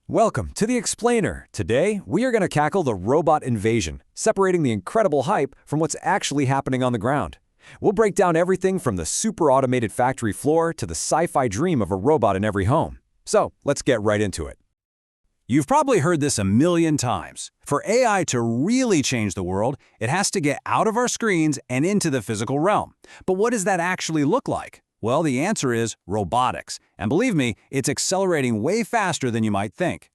Welcome to the Explainer. Today, we are going to tackle the robot invasion, separating the incredible hype from what's actually happening on the ground. We'll break down everything from the super automated factory floor to the sci-fi dream of a robot in every home. So, let's get right into it. You've probably heard this a million times. For AI to really change the world, it has to get out of our screens and into the physical realm. But what does that actually look like? Well, the answer is robotics. And believe me, it's accelerating way faster than you might think.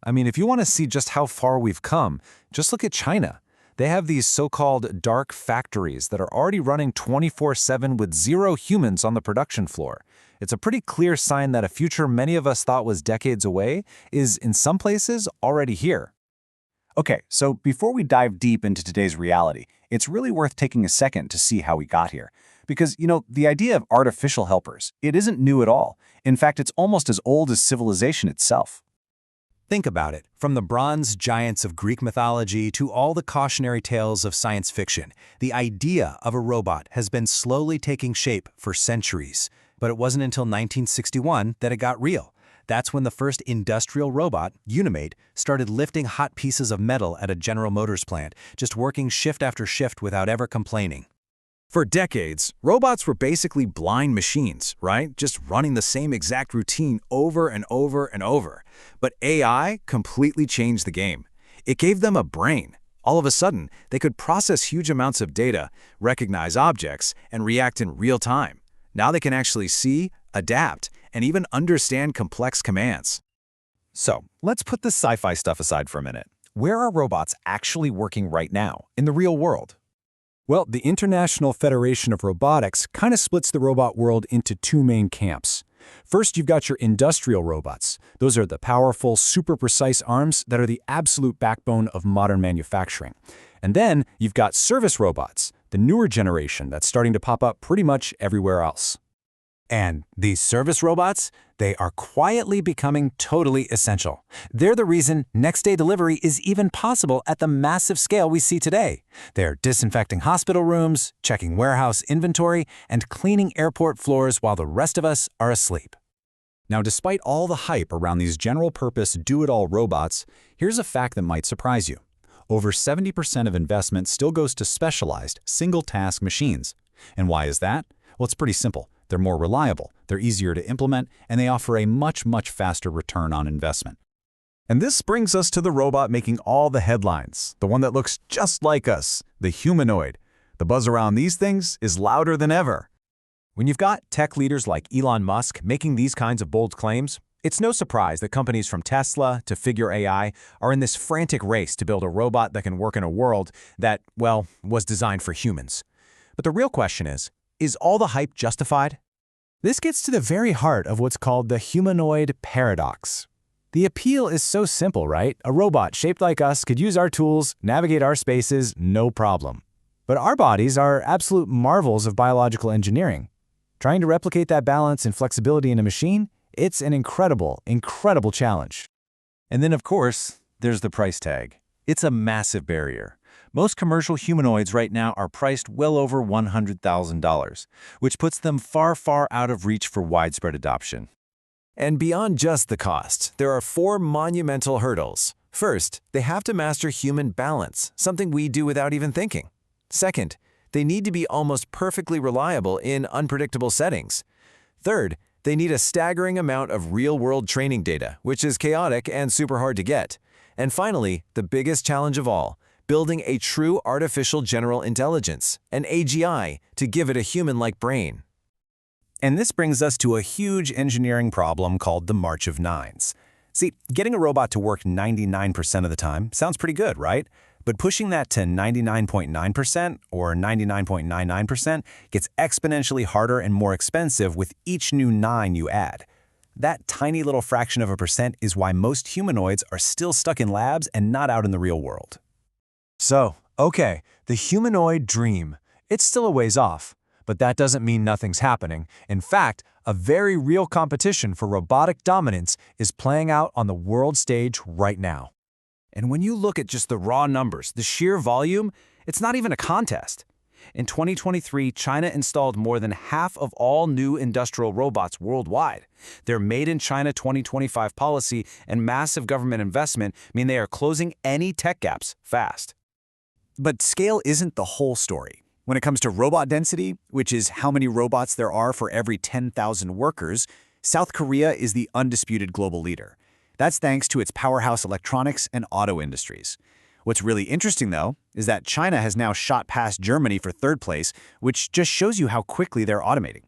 I mean, if you want to see just how far we've come, just look at China. They have these so-called dark factories that are already running 24/7 with zero humans on the production floor. It's a pretty clear sign that a future many of us thought was decades away is, in some places, already here. Okay, so before we dive deep into today's reality, it's really worth taking a second to see how we got here. Because, the idea of artificial helpers, it isn't new at all. In fact, it's almost as old as civilization itself. Think about it. From the bronze giants of Greek mythology to all the cautionary tales of science fiction, the idea of a robot has been slowly taking shape for centuries. But it wasn't until 1961 that it got real. That's when the first industrial robot, Unimate, started lifting hot pieces of metal at a General Motors plant, just working shift after shift without ever complaining. For decades, robots were basically blind machines, right? Just running the same exact routine over and over and over. But AI completely changed the game. It gave them a brain. All of a sudden, they could process huge amounts of data, recognize objects, and react in real time. Now they can actually see, adapt, and even understand complex commands. So, let's put the sci-fi stuff aside for a minute. Where are robots actually working right now, in the real world? Well, the International Federation of Robotics kind of splits the robot world into two main camps. First, you've got your industrial robots. Those are the powerful, super precise arms that are the absolute backbone of modern manufacturing. And then you've got service robots, the newer generation that's starting to pop up pretty much everywhere else. And these service robots, they are quietly becoming totally essential. They're the reason next-day delivery is even possible at the massive scale we see today. They're disinfecting hospital rooms, checking warehouse inventory, and cleaning airport floors while the rest of us are asleep. Now, despite all the hype around these general-purpose do-it-all robots, here's a fact that might surprise you. Over 70% of investment still goes to specialized, single-task machines. And why is that? Well, it's pretty simple. They're more reliable, they're easier to implement, and they offer a much faster return on investment. And this brings us to the robot making all the headlines, the one that looks just like us, the humanoid. The buzz around these things is louder than ever. When you've got tech leaders like Elon Musk making these kinds of bold claims, it's no surprise that companies from Tesla to Figure AI are in this frantic race to build a robot that can work in a world that, well, was designed for humans. But the real question is all the hype justified? This gets to the very heart of what's called the humanoid paradox. The appeal is so simple, right? A robot shaped like us could use our tools, navigate our spaces, no problem. But our bodies are absolute marvels of biological engineering. Trying to replicate that balance and flexibility in a machine, it's an incredible challenge. And then, of course, there's the price tag. It's a massive barrier. Most commercial humanoids right now are priced well over $100,000, which puts them far out of reach for widespread adoption. And beyond just the cost, there are four monumental hurdles. First, they have to master human balance, something we do without even thinking. Second, they need to be almost perfectly reliable in unpredictable settings. Third, they need a staggering amount of real-world training data, which is chaotic and super hard to get. And finally, the biggest challenge of all, building a true artificial general intelligence, an AGI, to give it a human-like brain. And this brings us to a huge engineering problem called the March of Nines. See, getting a robot to work 99% of the time sounds pretty good, right? But pushing that to 99.9% or 99.99% gets exponentially harder and more expensive with each new 9 you add. That tiny little fraction of a percent is why most humanoids are still stuck in labs and not out in the real world. So, okay, the humanoid dream. It's still a ways off, but that doesn't mean nothing's happening. In fact, a very real competition for robotic dominance is playing out on the world stage right now. And when you look at just the raw numbers, the sheer volume, it's not even a contest. In 2023, China installed more than half of all new industrial robots worldwide. Their Made in China 2025 policy and massive government investment mean they are closing any tech gaps fast. But scale isn't the whole story. When it comes to robot density, which is how many robots there are for every 10,000 workers, South Korea is the undisputed global leader. That's thanks to its powerhouse electronics and auto industries. What's really interesting, though, is that China has now shot past Germany for third place, which just shows you how quickly they're automating.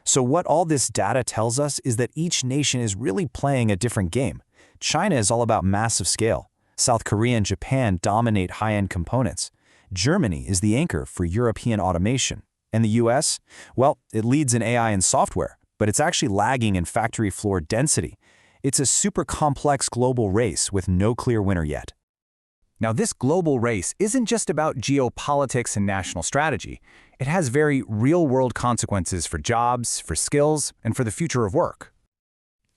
So what all this data tells us is that each nation is really playing a different game. China is all about massive scale. South Korea and Japan dominate high-end components. Germany is the anchor for European automation. And the US? Well, it leads in AI and software, but it's actually lagging in factory floor density. It's a super complex global race with no clear winner yet. Now, this global race isn't just about geopolitics and national strategy. It has very real-world consequences for jobs, for skills, and for the future of work.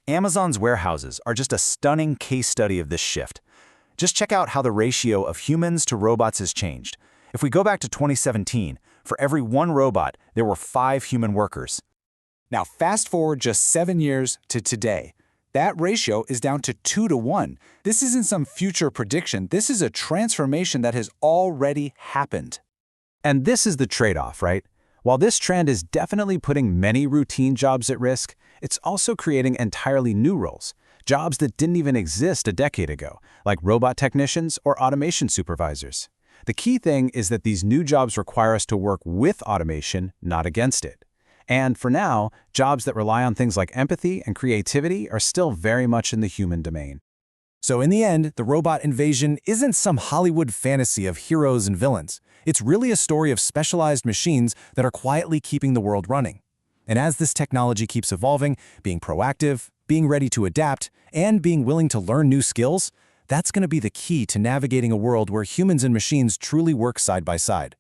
Amazon's warehouses are just a stunning case study of this shift. Just check out how the ratio of humans to robots has changed. If we go back to 2017, for every one robot, there were 5 human workers. Now, fast forward just 7 years to today. That ratio is down to 2 to 1. This isn't some future prediction. This is a transformation that has already happened. And this is the trade-off, right? While this trend is definitely putting many routine jobs at risk, it's also creating entirely new roles, jobs that didn't even exist a decade ago, like robot technicians or automation supervisors. The key thing is that these new jobs require us to work with automation, not against it. And for now, jobs that rely on things like empathy and creativity are still very much in the human domain. So in the end, the robot invasion isn't some Hollywood fantasy of heroes and villains. It's really a story of specialized machines that are quietly keeping the world running. And as this technology keeps evolving, being proactive, being ready to adapt, and being willing to learn new skills, that's going to be the key to navigating a world where humans and machines truly work side by side.